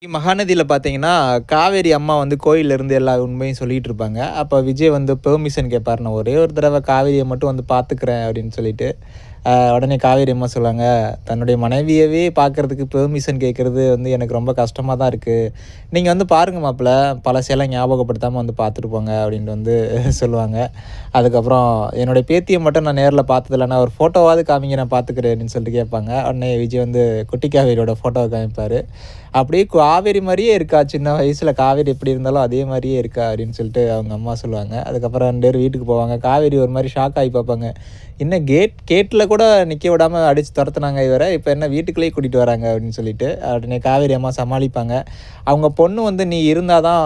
மகாநதியில பார்த்தீங்கன்னா, காவேரி அம்மா வந்து கோயில்லேருந்து எல்லா உண்மையும் சொல்லிட்டு இருப்பாங்க. அப்ப விஜய் வந்து பெர்மிஷன் கேட்பாரு. "நான் ஒரே ஒரு தடவ காவேரிய மட்டும் வந்து பார்த்துக்கிறேன்" அப்படின்னு சொல்லிட்டு. உடனே காவேரி அம்மா சொல்லுவாங்க, "தன்னுடைய மனைவியவே பார்க்கறதுக்கு பெர்மிஷன் கேட்கறது வந்து எனக்கு ரொம்ப கஷ்டமா தான் இருக்கு. நீங்க வந்து பாருங்க மாப்பிள, பழசையெல்லாம் ஞாபகப்படுத்தாம வந்து பார்த்துட்டு போங்க" அப்படின்ட்டு வந்து சொல்லுவாங்க. அதுக்கப்புறம் என்னுடைய பேத்திய மட்டும் நான் நேர்ல பார்த்ததில்ல. நான் ஒரு ஃபோட்டோவாவது காமிங்க நான் பார்த்துக்கிறேன் அப்படின்னு சொல்லிட்டு கேட்பாங்க. உடனே விஜய் வந்து குட்டி காவேரியோட ஃபோட்டோவ காமிப்பாரு. அப்படியே காவேரி மாரியே இருக்கா, சின்ன வயசுல காவேரி எப்படி இருந்தாலும் அதே மாரியே இருக்கா அப்படின்னு சொல்லிட்டு அவங்க அம்மா சொல்லுவாங்க. அதுக்கப்புறம் 2 பேரும் வீட்டுக்கு போவாங்க. காவேரி ஒரு மாரி ஷாக் ஆகி பார்ப்பாங்க. என்ன கேட்ல கூட நிக்க விடாம அடிச்சு தொரத்துனாங்க இவர, இப்ப என்ன வீட்டுக்குள்ளேயே கூட்டிட்டு வராங்க அப்படின்னு சொல்லிட்டு. உடனே காவேரி அம்மா சமாளிப்பாங்க. அவங்க பொண்ணு வந்து நீ இருந்தா தான்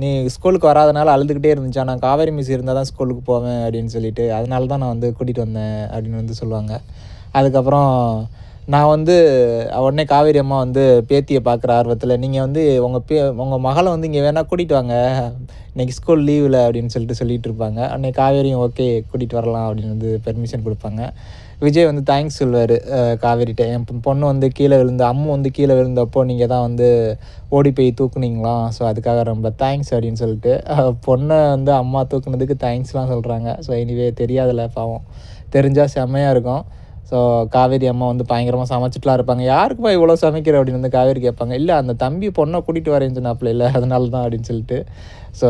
நீ ஸ்கூலுக்கு வராதனால அழுதுகிட்டே இருந்துச்சா, நான் காவேரி மிஸ் இருந்தா தான் ஸ்கூலுக்கு போவேன் அப்படின்னு சொல்லிட்டு, அதனால தான் நான் வந்து கூட்டிட்டு வந்தேன் அப்படின்னு வந்து சொல்லுவாங்க. அதுக்கப்புறம் நான் வந்து உடனே காவேரி அம்மா வந்து பேத்திய பார்க்குற ஆர்வத்தில, "நீங்க வந்து உங்க மகள வந்து இங்க வேணா கூட்டிட்டு வாங்க. இன்னைக்கு ஸ்கூல் லீவுல" அப்படின்னு சொல்லிட்டு இருப்பாங்க. உடனே காவேரியும் ஓகே கூட்டிட்டு வரலாம் அப்படின்னு வந்து பெர்மிஷன் குடுப்பாங்க. விஜய் வந்து தேங்க்ஸ் சொல்லுவாரு காவேரிட்ட. "என் பொண்ணு வந்து கீழ விழுந்து அம்மு வந்து கீழ விழுந்தப்போ நீங்க தான் வந்து ஓடி போய் தூக்குனீங்களாம். ஸோ அதுக்காக ரொம்ப தேங்க்ஸ்" அப்படின்னு சொல்லிட்டு, பொண்ண வந்து அம்மா தூக்குனதுக்கு தேங்க்ஸ்லாம் சொல்றாங்க. ஸோ எனிவே தெரியாதுல்ல பாவம். தெரிஞ்சா செம்மையா இருக்கும். ஸோ காவேரி அம்மா வந்து பயங்கரமா சமைச்சுட்டுலாம் இருப்பாங்க. "யாருக்குப்பா இவ்வளோ சமைக்கிற?" அப்படின்னு வந்து காவேரி கேட்பாங்க. "இல்ல அந்த தம்பி பொண்ண கூட்டிட்டு வரேன்னு சொன்னாப்புலல்ல, அதனால தான்" அப்படின்னு சொல்லிட்டு. ஸோ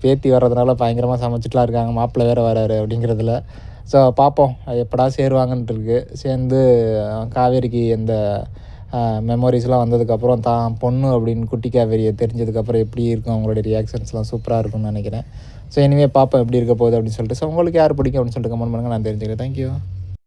பேத்தி வர்றதுனால பயங்கரமா சமைச்சுட்டுலாம் இருக்காங்க. மாப்பிள்ளை வேற வராரு அப்படிங்கிறதுல. ஸோ பார்ப்போம். அது எப்படா சேருவாங்கன்ட்டு இருக்கு. சேர்ந்து காவேரிக்கு இந்த மெமோரீஸ்லாம் வந்ததுக்கப்புறம் தான் பொண்ணு அப்படின்னு குட்டி காவேரிய தெரிஞ்சதுக்கப்புறம் எப்படி இருக்கும் அவங்களுடைய ரியாக்ஷன்ஸ்லாம் சூப்பரா இருக்கும்னு நெனைக்கிறேன். ஸோ எனிவே பார்ப்போம் எப்படி இருக்க போகுது அப்படின்னு சொல்லிட்டு. ஸோ உங்களுக்கு யார் பிடிக்கும் அப்படின்னு சொல்லிட்டு கமெண்ட் பண்ணுங்க. நான் தெரிஞ்சுக்கிறேன். Thank you.